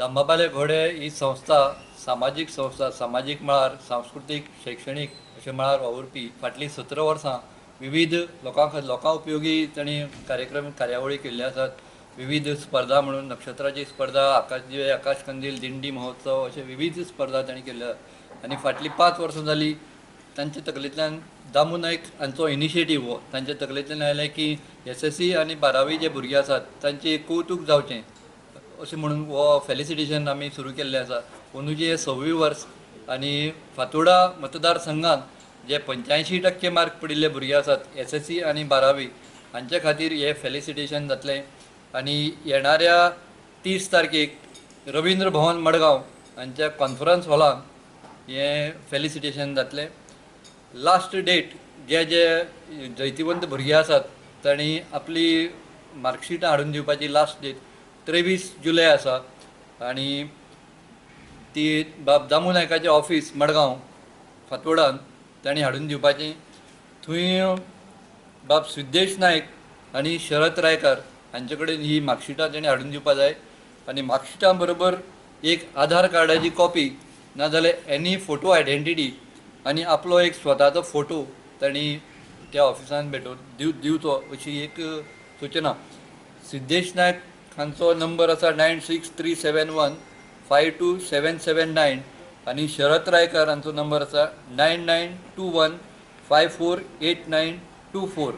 दामबाबाले घोडे ही संस्था सामाजीक मळार सांस्कृतीक शैक्षणीक अशे मळार वावुरपी फाटलीं 17 वर्सां विविध लोकां उपयोगी तांणी कार्यावळी केल्ल्यो आसात. विविध स्पर्धा म्हणून नक्षत्राची स्पर्धा, आकाश कंदील, दिंडी महोत्सव अशे विविध स्पर्धा तांणी केल्ल्यो. आनी फाटलीं 5 वर्सां जालीं तांचे तकलेंतल्यान दामू नायक हांचो इनिशिएटीव हो तांचे तकलेंतल्यान आयलें की SSC आनी 12वी जे भुरगे आसात तांचें कौतुक जावचें अशें म्हणून हो फेलिसिटेशन आमी सुरू केल्लें आसा. अंदूचे 6वी वर्स आनी फातोर्डा मतदारसंघात जे 85% मार्क पडिल्ले भुरगे आसात SSC आनी 12वी हांचे खातीर हे फेलिसिटेशन जातलें. आनी येणाऱ्या 30 तारखेक रवींद्र भवन मडगांव हांच्या कॉन्फरन्स हॉलान हे फेलिसिटेशन जातलें. लास्ट डेट जे जैतिवंत भुरगे आसात तांणी आपली मार्कशिटां हाडून दिवपाची लास्ट डेट 23 जुलय आसा. आनी ती बाब दामू नायकाचें ऑफिस मडगांव फातोर्डान तांणी हाडून दिवपाची. थंय बाब सिद्धेश नायक आनी शरत रायकार हांचे कडेन ही मार्कशिटां तांणी हाडून दिवपा जाय. आनी मार्कशिटां बरोबर एक आधार कार्डाची कॉपी नाजाल्यार एनी फोटो आयडेंटिटी आनी आपलो एक स्वताचो फोटो तांणी त्या ऑफिसान दिवचो अशी एक सूचना. सिद्धेश नायक हांचो नंबर आसा 9637152779 आनी शरत रायकार हांचो नंबर आसा 9921548924.